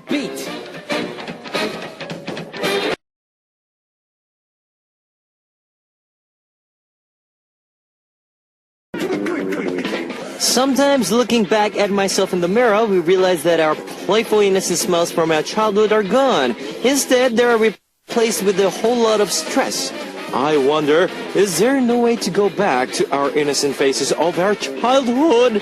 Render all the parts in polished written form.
Beat. Sometimes looking back at myself in the mirror, we realize that our playful innocent smiles from our childhood are gone. Instead, they are replaced with a whole lot of stress. I wonder, is there no way to go back to our innocent faces of our childhood?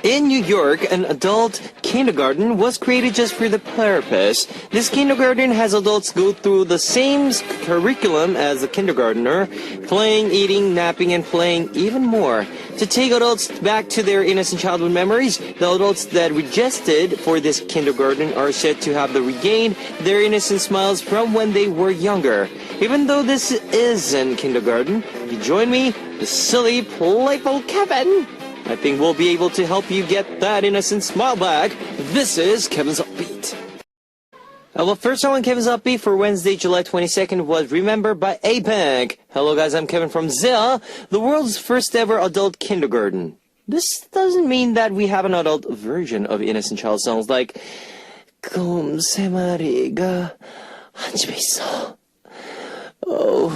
In New York, an adult kindergarten was created just for the purpose. This kindergarten has adults go through the same curriculum as a kindergartner, playing, eating, napping, and playing even more. To take adults back to their innocent childhood memories, the adults that registered for this kindergarten are said to have regained their innocent smiles from when they were younger. Even though this isn't kindergarten, you join me, the silly, playful Kevin. I think we'll be able to help you get that innocent smile back. This is Kevin's Upbeat. Our first song on Kevin's Upbeat for Wednesday, July 22nd was Remember by A-Pink. Hello guys, I'm Kevin from ZIA, the world's first ever adult kindergarten. This doesn't mean that we have an adult version of innocent child songs like 곰 세 마리가 한 집에 있어. Oh.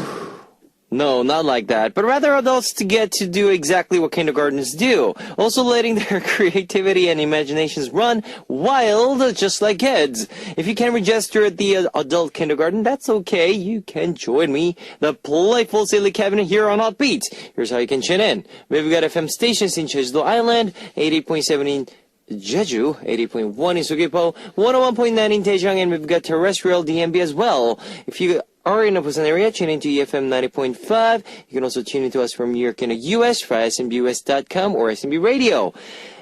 No, not like that, but rather adults to get to do exactly what kindergartens do, also letting their creativity and imaginations run wild just like kids. If you can register at the adult kindergarten, that's okay. You can join me, the playful silly Kevin, here on Upbeat. Here's how you can tune in. We've got FM stations in Jeju-do Island, 88.7 in Jeju, 80.1 in Sugipo, 101.9 in Daejeon, and we've got terrestrial DMB as well. If you are in a Busan area, tune into EFM 90.5. You can also tune into us from New York in the US via SMBUS.com or SMB Radio.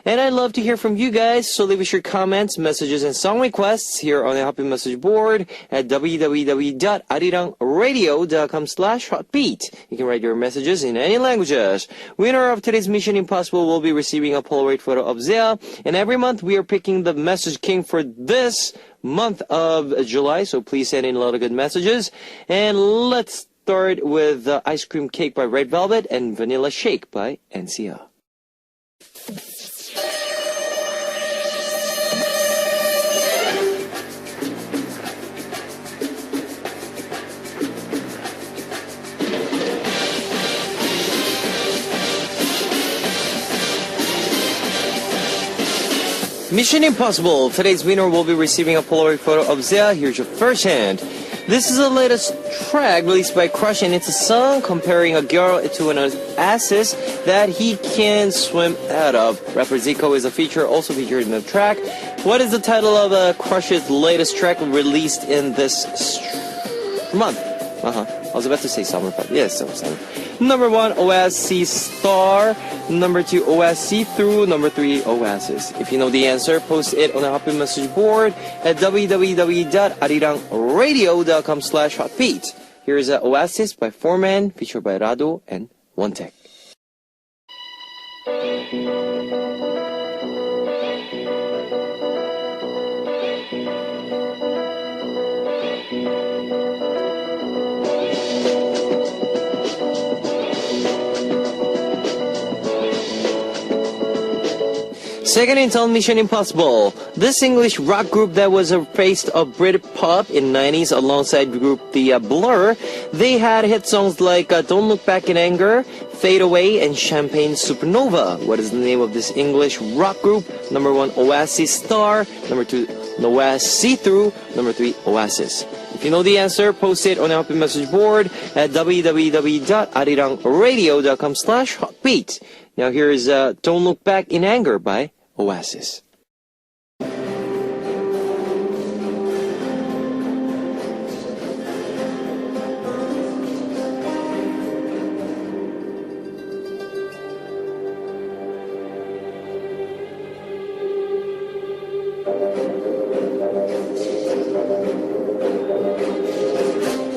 And I'd love to hear from you guys, so leave us your comments, messages, and song requests here on the Happy Message board at www.arirangradio.com/hotbeat. You can write your messages in any languages. Winner of today's Mission Impossible will be receiving a Polaroid photo of Zia, and every month we are picking the Message King for this month of July, so please send in a lot of good messages. And let's start with Ice Cream Cake by Red Velvet and Vanilla Shake by NCR. Mission Impossible. Today's winner will be receiving a Polaroid photo of Zia. Here's your first hand. This is the latest track released by Crush, and it's a song comparing a girl to an oasis that he can swim out of. Rapper Zico is a feature also featured in the track. What is the title of Crush's latest track released in this month? I was about to say summer, but yes, summer. Number 1, Oasis Star. Number 2, Oasis Through. Number 3, Oasis. If you know the answer, post it on the Happy Message board at www.arirangradio.com/hotbeat. Here is Oasis by Foreman, featured by Rado and One Tech. Second in on Mission Impossible. This English rock group that was faced of Britpop in 90s alongside group The Blur, they had hit songs like Don't Look Back in Anger, Fade Away, and Champagne Supernova. What is the name of this English rock group? Number 1, Oasis Star. Number 2, Oasis See-Through. Number 3, Oasis. If you know the answer, post it on the Happy Message board at www.arirangradio.com/hotbeat. Now here is Don't Look Back in Anger by Oasis.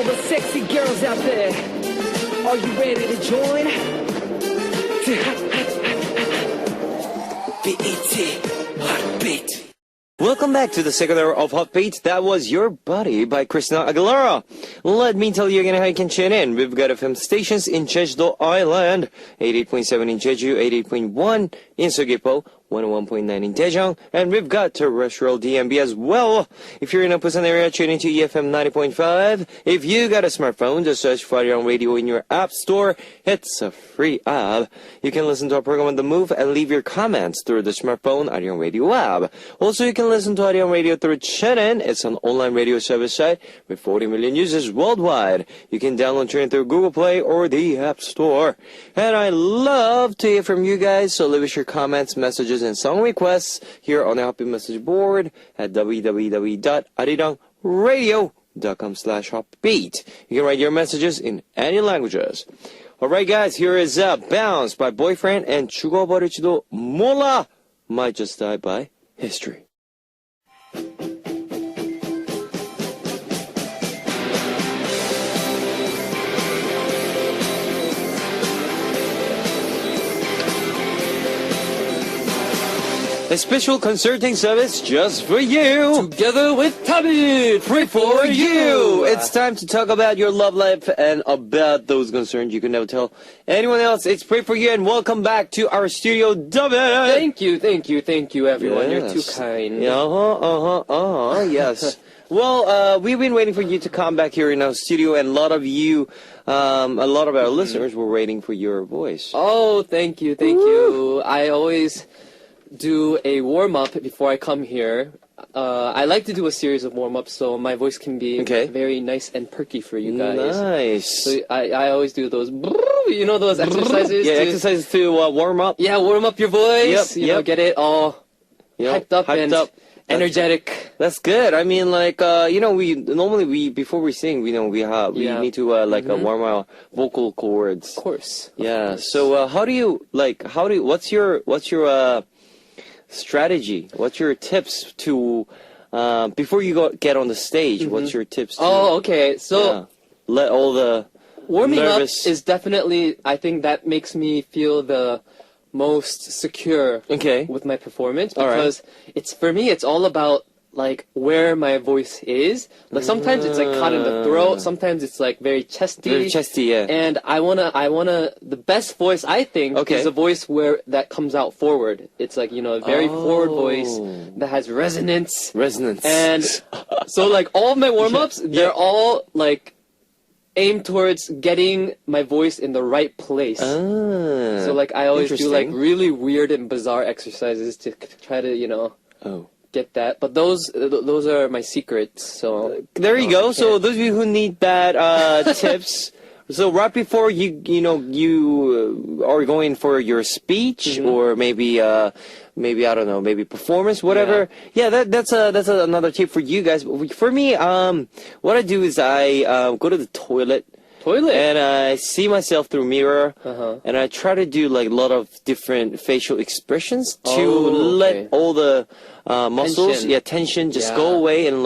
all the sexy girls out there, are you ready to join? BET Heartbeat. Welcome back to the second hour of Hot Beat. That was Your Buddy by Christina Aguilera. Let me tell you again how you can tune in. We've got FM stations in Jeju Island, 88.7 in Jeju, 88.1 in Seogwipo, 101.9 in Daejeon, and we've got terrestrial DMB as well. If you're in a Busan area, tune into EFM 90.5. If you got a smartphone, just search for Arirang Radio in your app store. It's a free app. You can listen to our program on the move and leave your comments through the smartphone Arirang Radio app. Also, you can listen to Arirang Radio through Chenin. It's an online radio service site with 40 million users worldwide. You can download Chenin through Google Play or the App Store. And I love to hear from you guys, so leave us your comments, messages, and song requests here on the Happy Message board at www.arirangradio.com/hopbeat. You can write your messages in any languages. Alright guys, here is Bounce by Boyfriend and 죽어버릴지도 몰라, Might Just Die by History. A special consulting service just for you. Together with Tabit, Free for you. It's time to talk about your love life and about those concerns you can never tell anyone else. It's free for you, and welcome back to our studio, David. Thank you, everyone. Yes. You're too kind. Yes. Well, we've been waiting for you to come back here in our studio, and a lot of our listeners were waiting for your voice. Oh, thank you. I always do a warm-up before I come here. I like to do a series of warm-ups so my voice can be very nice and perky for you guys. Nice. So I always do those, those exercises. Yeah, exercises to warm up. Yeah, warm up your voice. Yep, Get it all hyped up and energetic. That's good. I mean, before we sing, we need to warm our vocal cords. Of course. Yeah. So what's your strategy? What's your tips to before you get on the stage? What's your tips? Okay. So let all the warming nervous... up is definitely, I think that makes me feel the most secure with my performance, because for me it's all about where my voice is. Sometimes it's caught in the throat, sometimes it's very chesty. Very chesty, yeah. And I wanna the best voice, I think, is a voice that comes out forward. It's a very forward voice that has resonance. And so all of my warm-ups, they're all aimed towards getting my voice in the right place. So I always do really weird and bizarre exercises to try to, get that. But those are my secrets. So there you go. So those of you who need that tips, so right before you are going for your speech or maybe I don't know, maybe performance, whatever. Yeah, that's another tip for you guys. For me, what I do is I go to the toilet. And I see myself through mirror, and I try to do a lot of different facial expressions to let all the muscles, tension just go away, and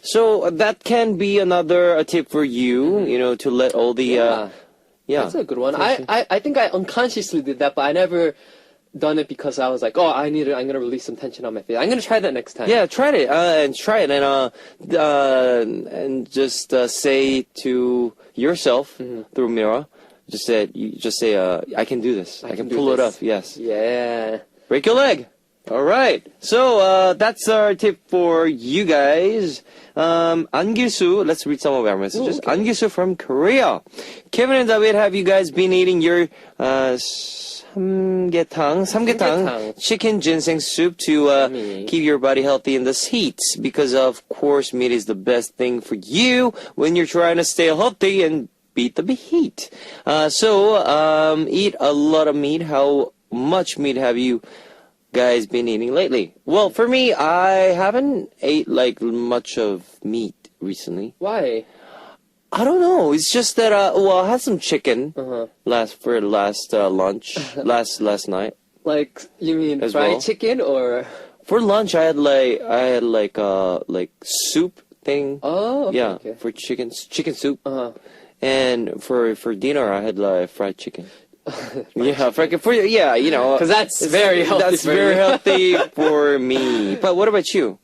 So that can be another tip for you, to let all the That's a good one. I think I unconsciously did that, but I never done it because I was I'm gonna release some tension on my face. I'm gonna try that next time. Yeah, try it and just say to yourself through mirror, just say I can do this. I can pull it up. Yes. Yeah. Break your leg. All right. So that's our tip for you guys. Angilsu, let's read some of our messages. Angilsu from Korea. Kevin and David, have you guys been eating your 삼계탕 chicken ginseng soup to keep your body healthy in this heat? Because of course meat is the best thing for you when you're trying to stay healthy and beat the heat. So eat a lot of meat. How much meat have you guys been eating lately? Well, for me, I haven't ate much of meat recently. Why? I don't know. It's just that I had some chicken last lunch last night. You mean fried chicken or? For lunch, I had soup thing. Oh, okay, yeah, okay. for chicken soup. Uh-huh. And for dinner, I had like fried chicken. Yeah, you know, Because that's very healthy. That's for very you. healthy for me. But what about you?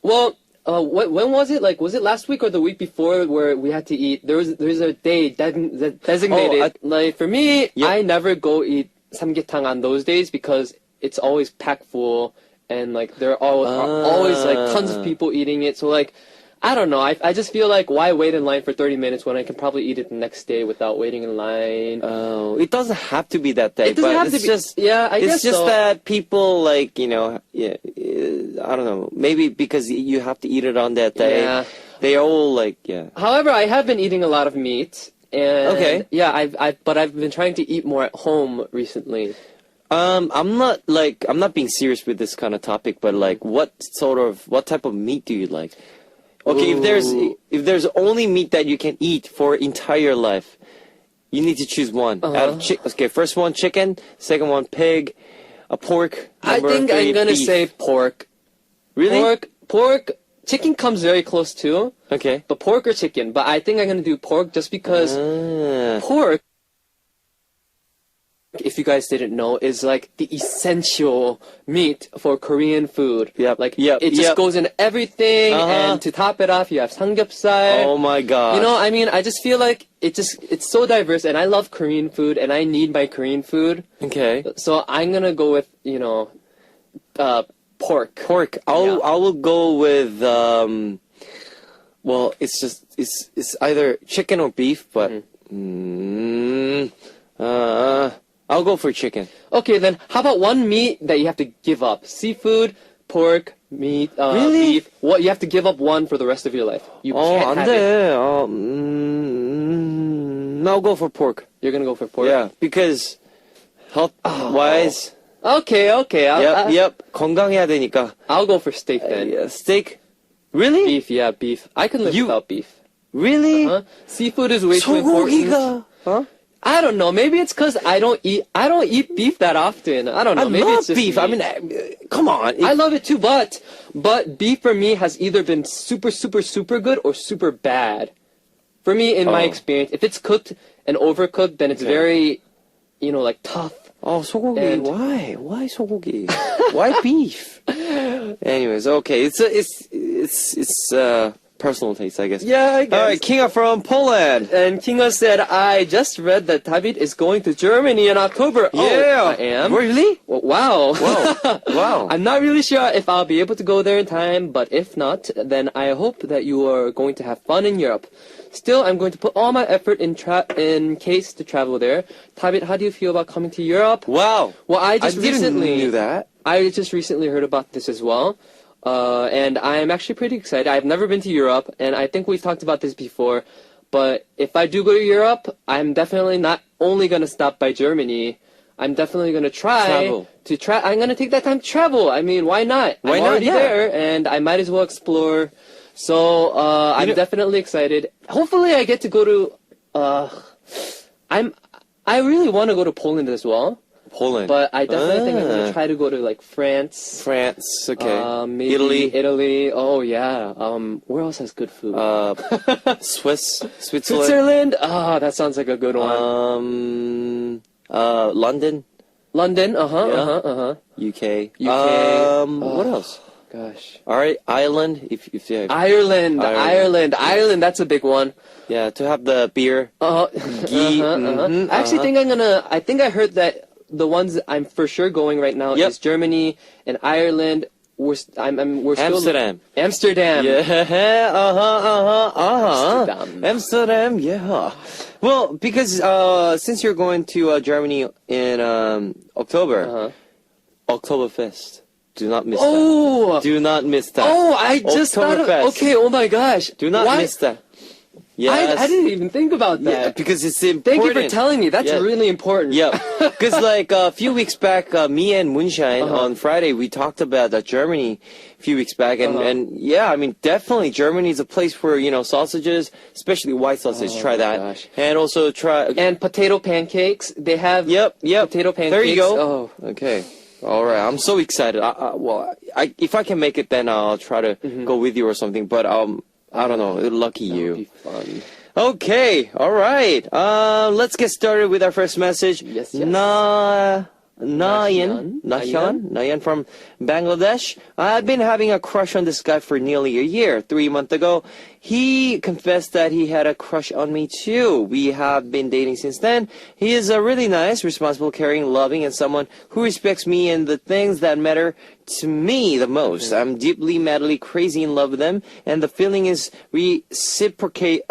Well, when was it? Like, was it last week or the week before where we had to eat? There's a day designated. Oh, like for me, Yep. I never go eat samgyetang on those days because it's always packed full and like there are always like tons of people eating it. So like, I don't know. I just feel like why wait in line for 30 minutes when I can probably eat it the next day without waiting in line. Oh, it doesn't have to be that day. It doesn't but have to it's be. Just, Yeah, I guess it's just so. that people like, you know, I don't know. Maybe because you have to eat it on that day. Yeah. They all like, yeah. However, I have been eating a lot of meat. And Okay. yeah, but I've been trying to eat more at home recently. I'm not being serious with this kind of topic, but like, what type of meat do you like? Okay, Ooh. if there's only meat that you can eat for entire life, you need to choose one. Out of okay, first one chicken, second one pig, a pork. I number think 3, I'm gonna beef. say pork. Really? Pork. Chicken comes very close too, Okay. but pork or chicken. But I think I'm gonna do pork just because pork, if you guys didn't know, is like the essential meat for Korean food. Yep. Like Yep. it just Yep. goes in everything, and to top it off, you have samgyeopsal. Oh my god. You know, I mean, I just feel like it's so diverse, and I love Korean food, and I need my Korean food. Okay. So I'm gonna go with pork. Pork. I will go with well, it's either chicken or beef, but I'll go for chicken. Okay, then how about one meat that you have to give up? Seafood, pork, meat, Really? beef. What you have to give up one for the rest of your life? You can't 안 have it. 돼. I'll go for pork. You're gonna go for pork. Yeah, because health wise. Okay. Yep. 건강해야 되니까. I'll go for steak then. Yeah, steak. Really? Beef, yeah, beef. I can live without beef. Really? Huh? Seafood is way too important. 소고기가. Huh? I don't know. Maybe it's because I don't eat beef that often. I don't know. I Maybe love it's just beef. me. I mean, come on. I love it too, but beef for me has either been super, super, super good or super bad. For me, in my experience, if it's cooked and overcooked, then it's very, like tough. Oh, 소고기. And- Why sogogi? Why beef? Anyways, okay. It's personal taste, I guess. Yeah, I guess. All right, Kinga from Poland. And Kinga said, I just read that David is going to Germany in October. Yeah. Oh, I am? Really? Well, wow. Wow. I'm not really sure if I'll be able to go there in time, but if not, then I hope that you are going to have fun in Europe. Still, I'm going to put all my effort in case to travel there. David, how do you feel about coming to Europe? Wow. Well, I didn't recently knew that. I just recently heard about this as well. And I'm actually pretty excited. I've never been to Europe, and I think we've talked about this before. But if I do go to Europe, I'm definitely not only going to stop by Germany. I'm definitely going to Travel. I'm going to take that time to travel. I mean, why not? Why I'm not? already Yeah. there, and I might as well explore. So I'm definitely excited. Hopefully, I get to go to. I really want to go to Poland as well. Poland. But I definitely think I'm gonna try to go to like France. France, okay. Maybe Italy. Oh yeah. Where else has good food? Switzerland. Switzerland. That sounds like a good one. London. London. UK. UK. What else? Gosh. All right, Ireland. If you have, Ireland. That's a big one. yeah, to have the beer. Ghee. I actually I think I heard that the ones I'm for sure going right now is Germany and Ireland. We're still Amsterdam. Amsterdam. Yeah. Amsterdam. Amsterdam. Yeah. Well, because since you're going to Germany in October, Oktoberfest. Do not miss that. Do not miss that. Oh, I just thought of, Oktoberfest. okay, oh my gosh. Do not miss that. Yes. I didn't even think about that. Yeah, because it's important. Thank you for telling me. That's really important. Yeah, because like a few weeks back, me and Moonshine on Friday, we talked about Germany a few weeks back, and yeah, I mean, definitely Germany is a place for, sausages, especially white sausage. Try that. Gosh. And also try... And potato pancakes. They have Yep. potato pancakes. There you go. Oh. Okay. All right. I'm so excited. If I can make it, then I'll try to go with you or something. But I don't know. Lucky That would you. be fun. Okay, all right. Let's get started with our first message. Yes. Nayan from Bangladesh. I've been having a crush on this guy for nearly a year. 3 months ago, he confessed that he had a crush on me too. We have been dating since then. He is a really nice, responsible, caring, loving, and someone who respects me and the things that matter to me the most. I'm deeply, madly crazy in love with him, and the feeling is reciprocated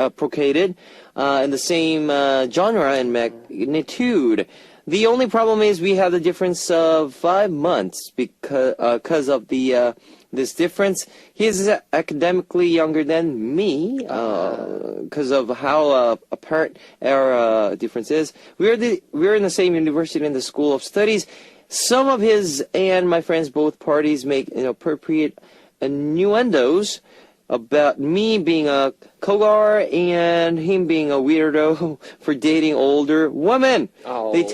in the same genre and magnitude. The only problem is we have the difference of 5 months because of this difference. He is academically younger than me because of how apparent our difference is. We're in the same university in the School of Studies. Some of his and my friends, both parties, make inappropriate innuendos about me being a cougar and him being a weirdo for dating older women. Oh, They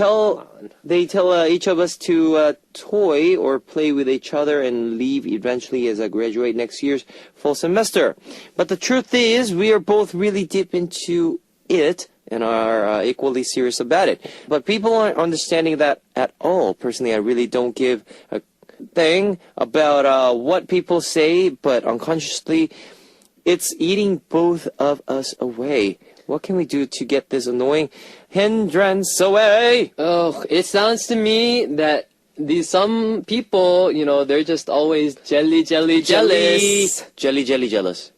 tell each of us to toy or play with each other and leave eventually as I graduate next year's fall semester. But the truth is, we are both really deep into it and are equally serious about it. But people aren't understanding that at all. Personally, I really don't give a thing about what people say, but unconsciously, it's eating both of us away. What can we do to get this annoying hindrance away? Oh, it sounds to me that some people, they're just always jealous. Jelly, jealous.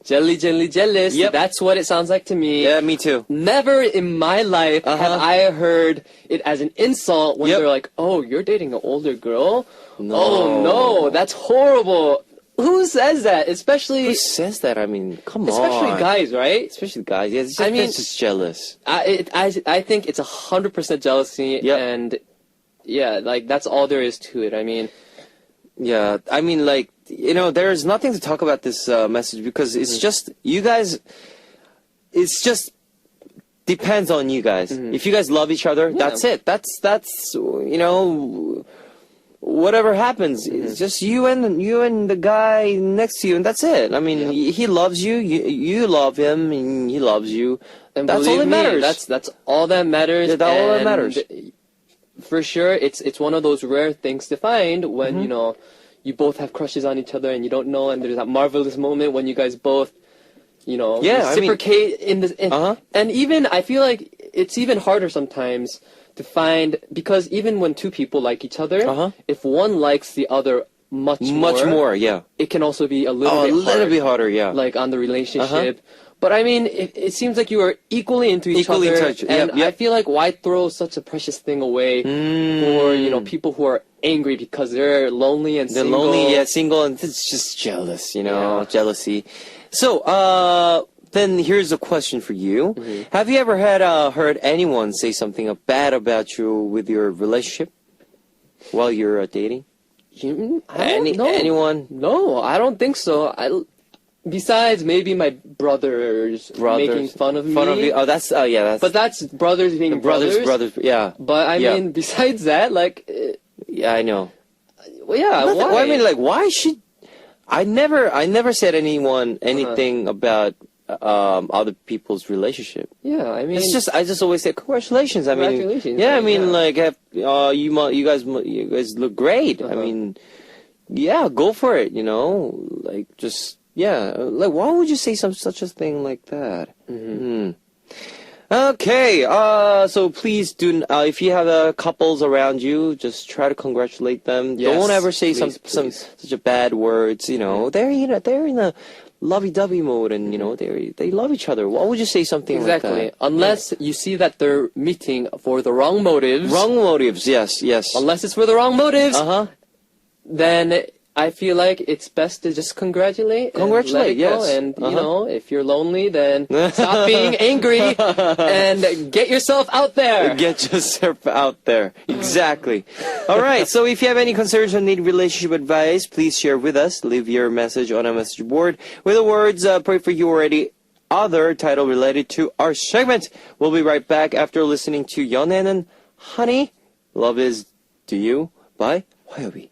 Yep. That's what it sounds like to me. Yeah, me too. Never in my life have I heard it as an insult when they're like, "Oh, you're dating an older girl." No. Oh no, that's horrible. Who says that? Who says that? I mean, come on. Especially guys, right? Especially guys. Yeah, it's just jealous. I think it's 100% jealousy, and yeah, like that's all there is to it. I mean, yeah, I mean, like, there's nothing to talk about this message because it's just you guys. It's just depends on you guys. If you guys love each other, that's it. That's whatever happens, it's just you and the guy next to you, and that's it. I mean, he loves you, you love him, and he loves you. And that's all that matters. That's all that matters. That's all that matters. For sure, it's one of those rare things to find when you both have crushes on each other and you don't know, and there's that marvelous moment when you guys both reciprocate in this. And even I feel like it's even harder sometimes to find, because even when two people like each other, if one likes the other much more, it can also be a little bit harder, like on the relationship. But I mean, it seems like you are equally into each other, and I feel like why throw such a precious thing away for people who are angry because they're lonely and single. They're lonely, single, and it's just jealous, jealousy. So, then here's a question for you. Have you ever heard anyone say something bad about you with your relationship while you're dating? Anyone? No, I don't think so. Besides maybe my brothers making fun of me. Oh, that's that's. But that's brothers being brothers. Yeah. But I mean, besides that, like. Yeah, I know. Well, yeah. Why? Well, I mean, like, why should? I never said anything about other people's relationship. Yeah, I mean, I just always say congratulations. Congratulations. I mean, like, you guys look great. I mean, yeah, go for it. Like, just like, why would you say such a thing like that? Okay, so please do. If you have couples around you, just try to congratulate them. Yes, don't ever say please. some such a bad words. They're in a lovey-dovey mode, and they love each other. Why would you say something like that? Exactly. Unless you see that they're meeting for the wrong motives. Wrong motives. Yes. Unless it's for the wrong motives. Then I feel like it's best to just congratulate. Yes. And, if you're lonely, then stop being angry and get yourself out there. Get yourself out there. Exactly. All right. So if you have any concerns or need relationship advice, please share with us. Leave your message on our message board with the words, pray for you already. Other title related to our segment. We'll be right back after listening to 연애는 Honey, Love Is Do You by 화요비.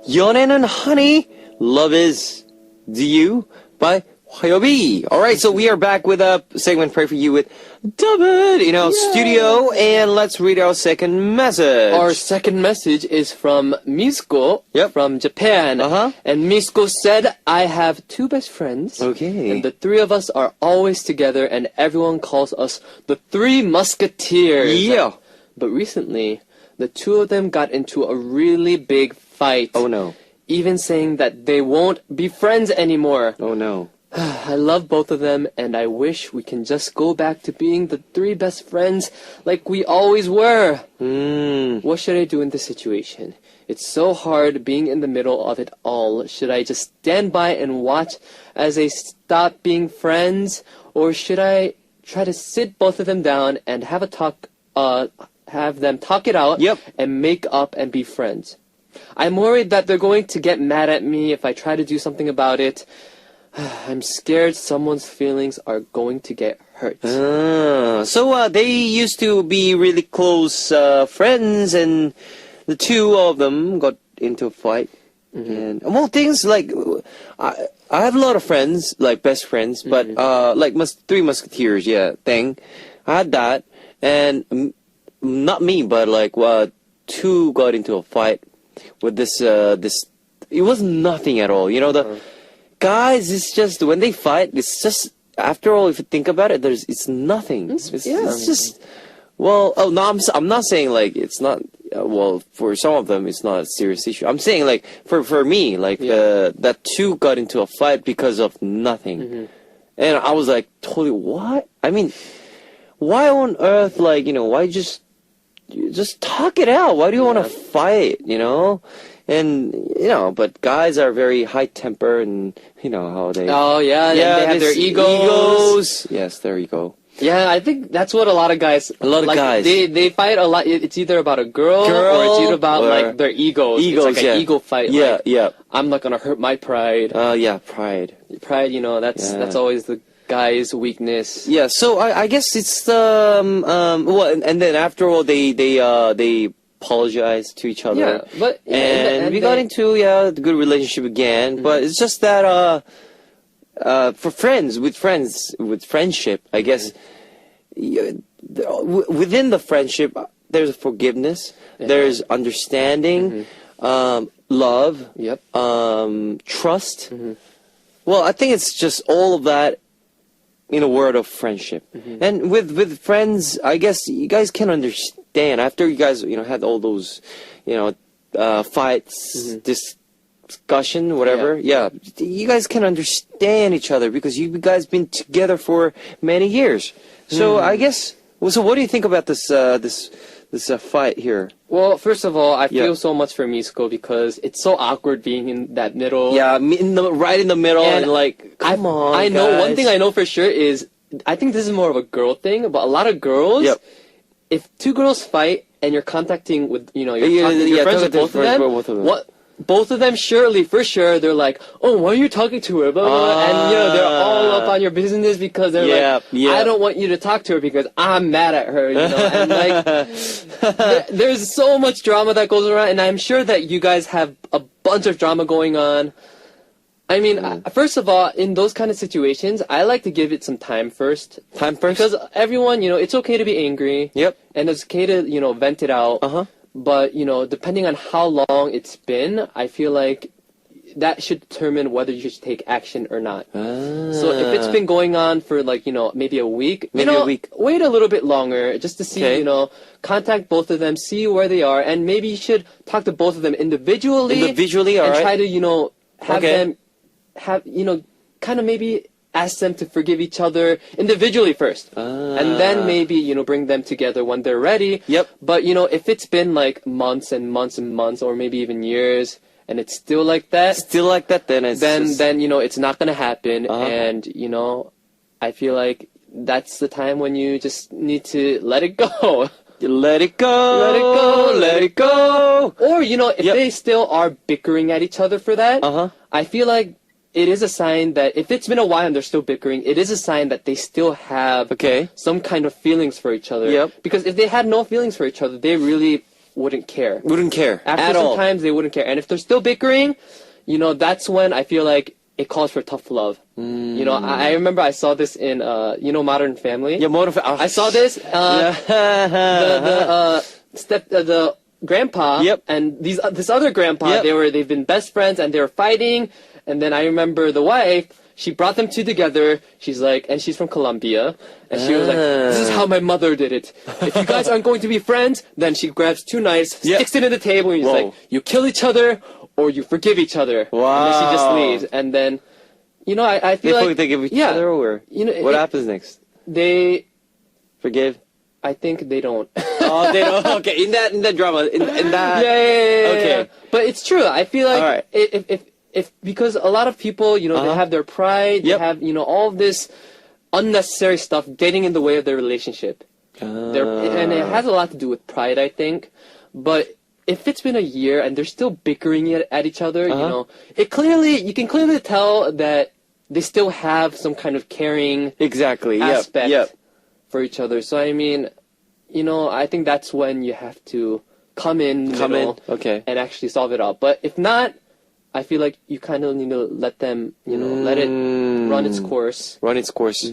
연애는 Honey, Love Is Do You by Hyobi. All right, so we are back with a segment Pray For You with David in our studio, and let's read our second message. Our second message is from Misko from Japan. And Misko said, I have two best friends. Okay. And the three of us are always together, and everyone calls us the Three Musketeers. Yeah. But recently, the two of them got into a really big fight. Oh no. Even saying that they won't be friends anymore. Oh no. I love both of them, and I wish we can just go back to being the three best friends like we always were. What should I do in this situation? It's so hard being in the middle of it all. Should I just stand by and watch as they stop being friends? Or should I try to sit both of them down and have a talk, have them talk it out and make up and be friends? I'm worried that they're going to get mad at me if I try to do something about it. I'm scared someone's feelings are going to get hurt. So they used to be really close friends, and the two of them got into a fight. And well, things like I have a lot of friends, like best friends, but like Three Musketeers, thing. I had that, and not me, but like two got into a fight with this. It was nothing at all, you know. Guys, it's just when they fight, it's just after all, if you think about it, it's nothing. It's just well. Oh no, I'm not saying like it's not. Well, for some of them, it's not a serious issue. I'm saying like for me, like that two got into a fight because of nothing, and I was like totally what? I mean, why on earth? Like why just talk it out? Why do you want to fight? And, but guys are very high temper, and, how they... Oh, yeah, they have their egos. Yes, their ego. Yeah, I think that's what a lot of guys... guys. They fight a lot. It's either about a girl or it's either about, like, their egos. It's like an ego fight. Yeah, like, I'm not gonna hurt my pride. Pride. Pride, that's always the guy's weakness. Yeah, so I guess it's the... well, and then after all, they apologize to each other. Yeah, but and we got into a good relationship again. But it's just that for with friendship, I guess within the friendship, there's forgiveness, there's understanding, love, trust. Well, I think it's just all of that in a word of friendship. And with friends, I guess you guys can understand after you guys had all those fights, discussion, whatever. You guys can understand each other because you guys been together for many years. So I guess. So what do you think about this fight here? Well, first of all, I feel so much for Misko because it's so awkward being in that middle. Yeah, right in the middle, and like, come on, I know guys. one thing I know for sure is I think this is more of a girl thing, but a lot of girls. If two girls fight and you're contacting with, you're friends with both of them, both of them for sure, they're like, oh, why are you talking to her? Blah, blah, blah. And, they're all up on your business because they're like, I don't want you to talk to her because I'm mad at her, And, like, there's so much drama that goes around, and I'm sure that you guys have a bunch of drama going on. I mean, first of all, in those kind of situations, I like to give it some time first. Because everyone, it's okay to be angry. And it's okay to, vent it out. But, depending on how long it's been, I feel like that should determine whether you should take action or not. So if it's been going on for, like, maybe a week, wait a little bit longer just to see, contact both of them, see where they are, and maybe you should talk to both of them individually. And try to, have them kind of maybe ask them to forgive each other individually first. And then maybe, bring them together when they're ready. But, if it's been like months and months and months, or maybe even years, and it's still like that. Then it's then it's not gonna happen. And, I feel like that's the time when you just need to let it go. Let it go. Let it go. Let it go. Or, if they still are bickering at each other for that, I feel like it is a sign that if it's been a while and they're still bickering, it is a sign that they still have some kind of feelings for each other. Because if they had no feelings for each other, they really wouldn't care. After sometimes they wouldn't care. And if they're still bickering, that's when I feel like it calls for tough love. You know, I remember I saw this in, you know, Modern Family. Yeah, I saw this, the grandpa Yep. and this other grandpa, Yep. they've been best friends and they were fighting. And then I remember the wife, she brought them two together. She's like, and she's from Colombia. And she was like, this is how my mother did it. If you guys aren't going to be friends, then she grabs two knives, Yep. sticks it in the table, and she's Whoa. like, you kill each other or you forgive each other. And then she just Wow. leaves. And then, you know, I They feel like they give each yeah, other, or you know, what happens next? they, Forgive? I think they don't. Oh, they don't. Okay, in that drama, in that. Yeah. Okay. But it's true. I feel like All right. if because a lot of people, you know, they have their pride, Yep. they have, you know, all of this unnecessary stuff getting in the way of their relationship. And it has a lot to do with pride, I think. But if it's been a year and they're still bickering at each other, you know, you can clearly tell that they still have some kind of caring Exactly. aspect Yep. for each other. So I mean, you know, I think that's when you have to come in, Okay. and actually solve it all. But if not, I feel like you kind of need to let them, you know, let it run its course. Run its course.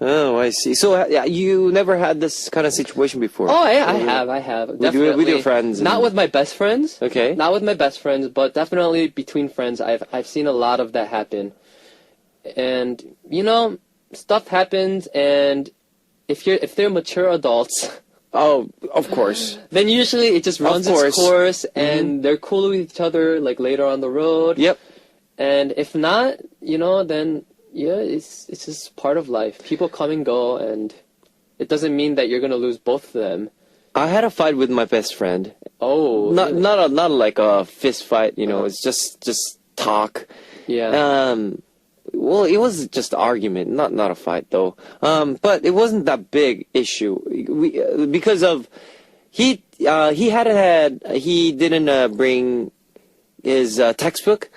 Oh, I see. So, yeah, you never had this kind of situation before? Oh, yeah, I have. Definitely. With your friends? Not with my best friends. Okay. Not with my best friends, but definitely between friends. I've seen a lot of that happen. And, you know, stuff happens, and if they're mature adults, Oh, of course. then usually it just runs its course, and they're cool with each other, like, later on the road. Yep. And if not, you know, then, yeah, it's just part of life. People come and go, and it doesn't mean that you're going to lose both of them. I had a fight with my best friend. Oh. really? Not like a fist fight, you know, it's just talk. Yeah. Well, it was just argument, not a fight though. But it wasn't that big issue. Because of he didn't bring his textbook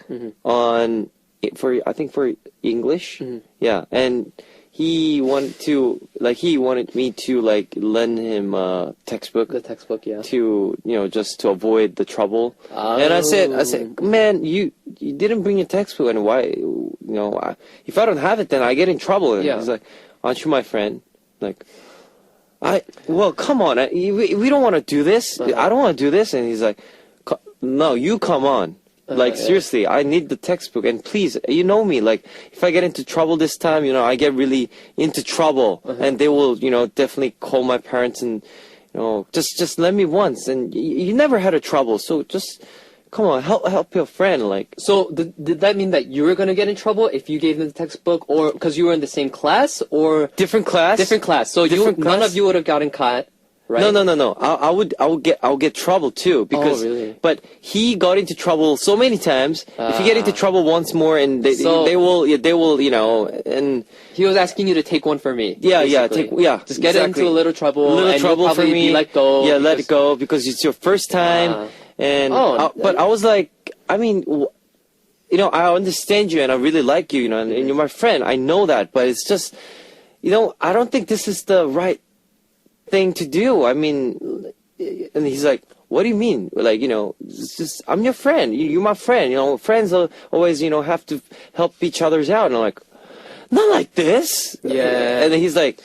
on for English. Yeah, and he wanted me to like lend him a textbook. The textbook, yeah. To just to avoid the trouble. And I said, man, you didn't bring your textbook, and why? If I don't have it, then I get in trouble. And Yeah. he's like, aren't you my friend? Like, well, come on, we don't want to do this. I don't want to do this. And he's like, no, you come on. Like, seriously, I need the textbook, and please, you know me, like, if I get into trouble this time, I get really into trouble, and they will, definitely call my parents, and, just let me once, and you never had a trouble, so just, come on, help your friend, like. So, did that mean that you were going to get in trouble if you gave them the textbook, or because you were in the same class, or? Different class. Different class, so none of you would have gotten caught. Right? No. I would get trouble too, because really? But he got into trouble so many times. If you get into trouble once more, and they will, and he was asking you to take one for me. Yeah, basically. just get into a little trouble. A little and trouble you'll for probably me. Be let go. Yeah, let it go because it's your first time. But I was like, I mean, I understand you and I really like you, and you're my friend. I know that, but it's just, I don't think this is the right thing to do. I mean, and he's like, what do you mean? Like, it's just, I'm your friend. You're my friend. Friends always, have to help each other's out. And I'm like, not like this. Yeah. And then he's like,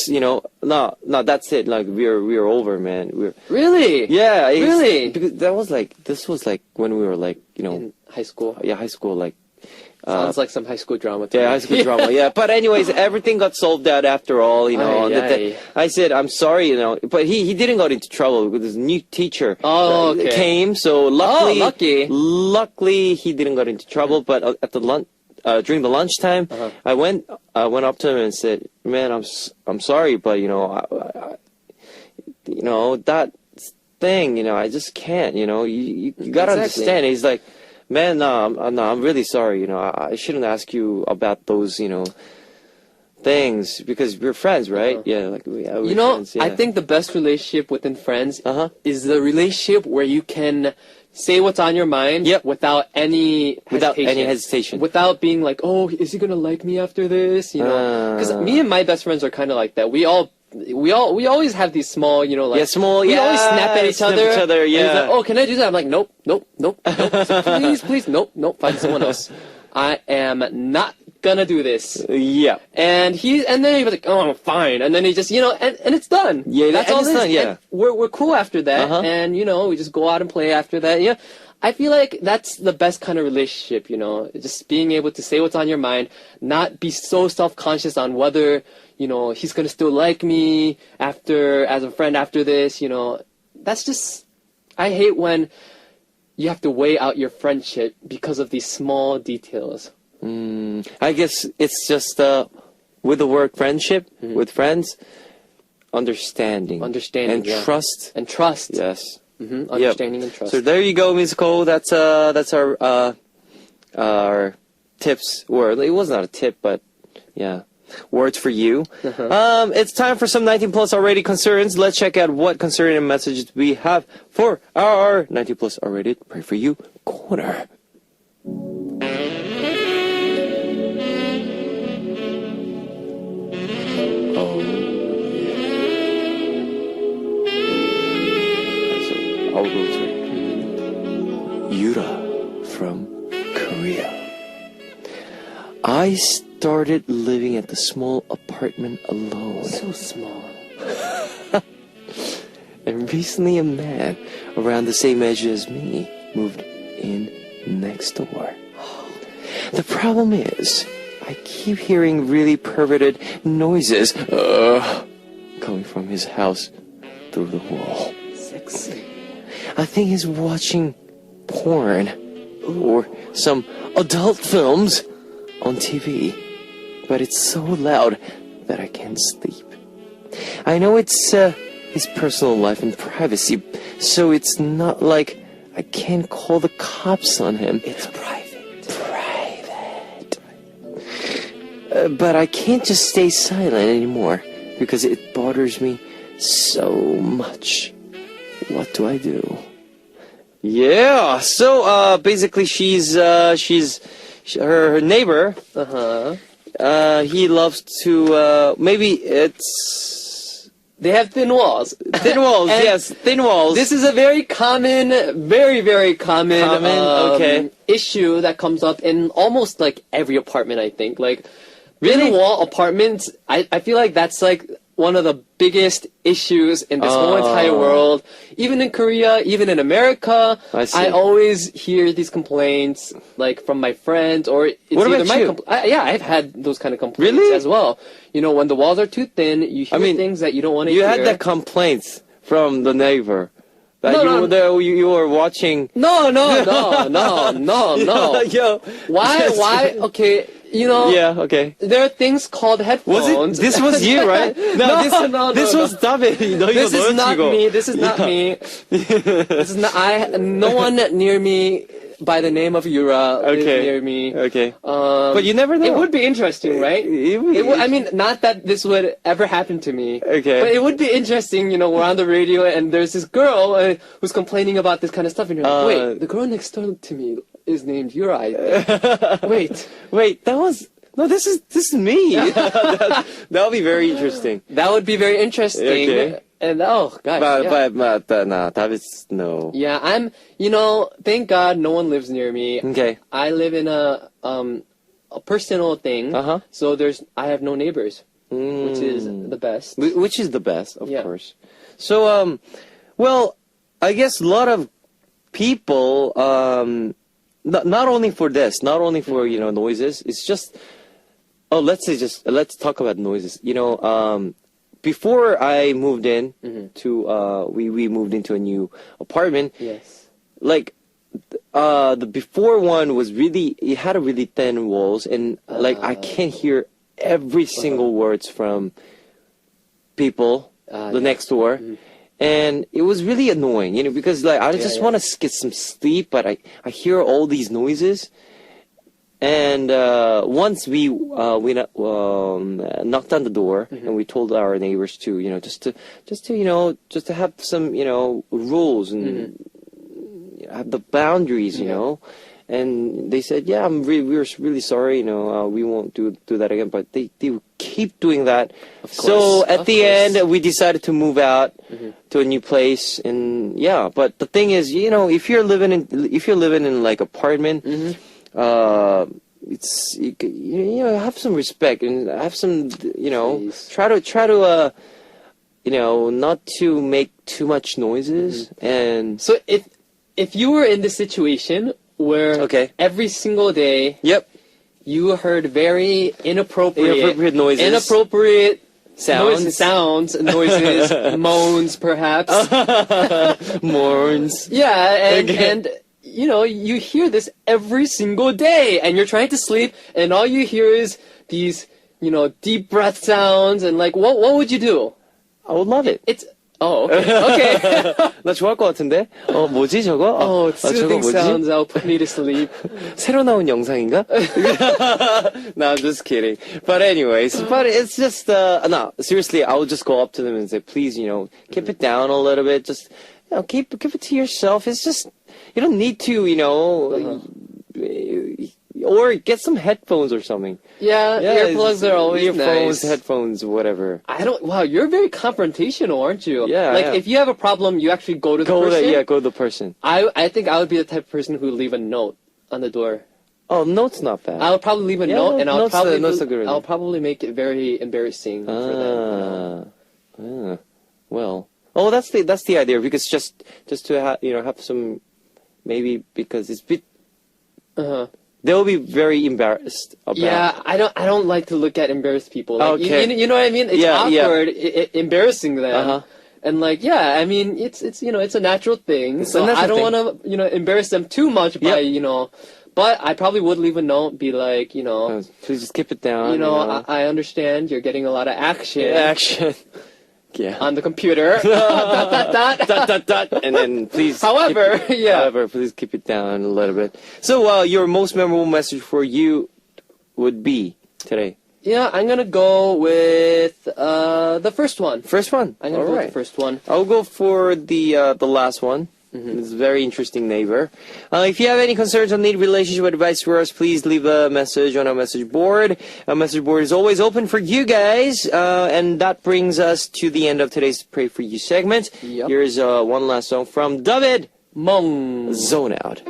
no, that's it. Like, we're over, man. Really? Yeah. Really? Because this was like when we were like, in high school. Yeah, high school, like. Sounds like some high school drama. To Yeah, me. high school drama. Yeah, but anyways, everything got solved out after all. I said I'm sorry, but he didn't get into trouble because his new teacher came. So luckily he didn't get into trouble. But at the during the lunchtime, I went up to him and said, "Man, I'm sorry, but that thing, I just can't. You gotta understand." He's like, man, no, I'm really sorry. I shouldn't ask you about those, things because we're friends, right? Yeah, like we're friends, yeah. I think the best relationship within friends is the relationship where you can say what's on your mind without any hesitation, without being like, oh, is he gonna like me after this? Because me and my best friends are kind of like that. We always have these small, we always snap at each other. Yeah. And he's like, oh, can I do that? I'm like, nope. So please, nope. Find someone else. I am not gonna do this. Yeah. And then he was like, oh, fine. And then he just, and it's done. Yeah, that's and all it's it is. done, yeah. And we're cool after that. Uh-huh. And, we just go out and play after that. Yeah. I feel like that's the best kind of relationship, just being able to say what's on your mind, not be so self-conscious on whether, he's gonna still like me as a friend after this, That's just, I hate when you have to weigh out your friendship because of these small details. I guess it's just with the word friendship, with friends, understanding. And yeah. trust. And trust. Yes. Understanding and trust. So there you go, Ms. Cole. That's our tips, or it was not a tip, but yeah, words for you. It's time for some 19 plus already concerns. Let's check out what concern and messages we have for our 19 plus already pray for you corner. I'll go to Yura from Korea. I started living at the small apartment alone. So small. And recently a man around the same age as me moved in next door. The problem is, I keep hearing really perverted noises coming from his house through the wall. Sexy. I think he's watching porn or some adult films on TV, but it's so loud that I can't sleep. I know it's his personal life and privacy, so it's not like I can't call the cops on him. It's private. But I can't just stay silent anymore because it bothers me so much. What do I do? Yeah, so basically her neighbor. He loves to they have thin walls. Thin walls, yes, thin walls. This is a very common, very common issue that comes up in almost like every apartment, I think. Like thin wall apartments, I feel like that's like one of the biggest issues in this whole entire world. Even in Korea, even in America, I always hear these complaints, like from my friends, or it's what either about you? I've had those kind of complaints as well. When the walls are too thin, you hear things that you don't want to hear. You had that complaints from the neighbor that you were watching. No. Yo. Why? Okay. Yeah, okay. There are things called headphones. This was you, right? No, this was David. This is not me. This is not me. This is not. No one near me by the name of Yura lives near me. Okay. But you never know. It would be interesting, right? I mean, not that this would ever happen to me. Okay. But it would be interesting, we're on the radio and there's this girl who's complaining about this kind of stuff, and you're like, wait, the girl next door to me is named Yura. I think. Wait, this is me. That would be very interesting. That would be very interesting. Okay. And gosh. But David's no. Yeah, I'm. Thank God no one lives near me. Okay. I live in a personal thing. So I have no neighbors, which is the best. Which is the best, of course. So well, I guess a lot of people not only for this, not only for noises. It's just let's talk about noises. Before I moved in to we moved into a new apartment. Yes. Like the before one was it had a really thin walls, and I can't hear every single words from people the next door. And it was really annoying, because I just want to get some sleep, but I hear all these noises. And once we knocked on the door and we told our neighbors to just to have some rules and have the boundaries, and they said, yeah, we're really sorry, we won't do that again. But they keep doing that. So at the end, we decided to move out to a new place, and but the thing is, if you're living in like apartment, it's you know, have some respect and have some, you know, Please. try to you know, not to make too much noises. And So if you were in this situation where Okay. every single day yep, you heard very inappropriate noises, inappropriate sounds, noises, moans, perhaps. mourns. Yeah, and, Okay. and you know, you hear this every single day, and you're trying to sleep, and all you hear is these, you know, deep breath sounds, and like, what would you do? I would love it. It's okay, okay. 나 좋아할 것 같은데? 뭐지 저거? Oh, 저거 soothing 뭐지? sounds that'll put me to sleep. 새로 나온 영상인가? No, I'm just kidding. But anyways, but it's just, no, seriously, I would just go up to them and say, please, you know, keep it down a little bit. Just, you know, keep it to yourself. It's just, you don't need to, you know, or get some headphones or something. Yeah, earplugs are always earphones, nice. headphones, whatever. Wow, you're very confrontational, aren't you? Yeah, Like, yeah. if you have a problem, you actually go to the person. Go to the person. I think I would be the type of person who would leave a note on the door. Oh, note's not bad. I would probably leave a Yeah, note, and note's a good idea. I'll probably make it very embarrassing for them. Well. Oh, that's the idea, because just to you know, have some, maybe because it's bit, they'll be very embarrassed about. Yeah, I don't like to look at embarrassed people. Like, Okay. you know what I mean? It's Yeah, yeah. awkward, embarrassing them. Uh-huh. And like, yeah, I mean, it's you know, it's a natural thing. It's So a natural I don't thing. want to, you know, embarrass them too much by, Yep. you know, but I probably would leave a note, be like, you know, Please just keep it down. you know, I understand you're getting a lot of action action. Yeah. on the computer. dot. And then please. However, yeah. However, please keep it down a little bit. So, your most memorable message for you would be today. Yeah, I'm gonna go with the first one. First one. I'm gonna All go right. with the first one. I'll go for the last one. It's a very interesting neighbor. If you have any concerns or need relationship advice for us, please leave a message on our message board. Our message board is always open for you guys. And that brings us to the end of today's Pray For You segment. Yep. Here's one last song from David, 멍. Zone Out.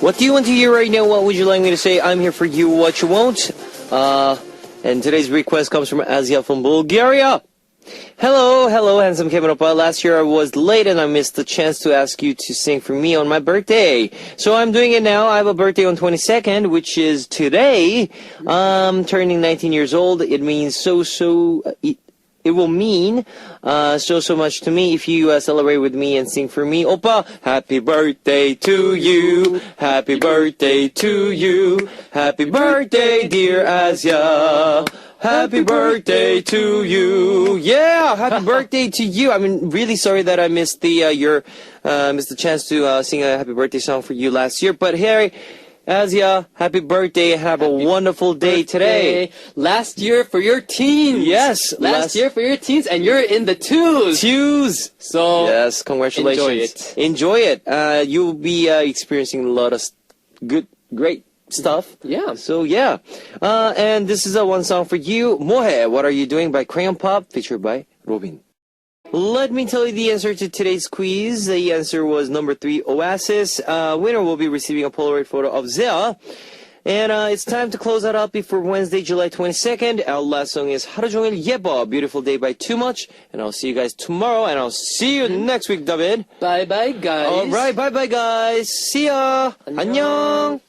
What do you want to hear right now? What would you like me to say? I'm here for you, what you won't. And today's request comes from Asia from Bulgaria. Hello, handsome Kevin Oppa. Last year I was late and I missed the chance to ask you to sing for me on my birthday. So I'm doing it now. I have a birthday on 22nd, which is today. Turning 19 years old. It means it will mean so much to me if you celebrate with me and sing for me. Oppa, happy birthday to you. Happy birthday to you. Happy birthday, dear Asia. Happy birthday to you. Yeah, happy birthday to you. I'm really sorry that I missed missed the chance to sing a happy birthday song for you last year. But Harry, Asia, happy birthday. Have a wonderful day today. Last year for your teens. Yes, Last year for your teens, and you're in the twos. Choose. So Yes, congratulations. Enjoy it. You'll be experiencing a lot of great stuff. Yeah. So yeah. And this is one song for you. 뭐해? What Are You Doing by Crayon Pop, featured by Robin. Let me tell you the answer to today's quiz. The answer was number 3, Oasis. Winner will be receiving a Polaroid photo of Zia. And it's time to close that up before Wednesday, July 22nd. Our last song is 하루 종일 예뻐, Beautiful Day by Too Much. And I'll see you guys tomorrow, and I'll see you next week, David. bye bye, guys. Alright, bye bye guys. See ya. 안녕.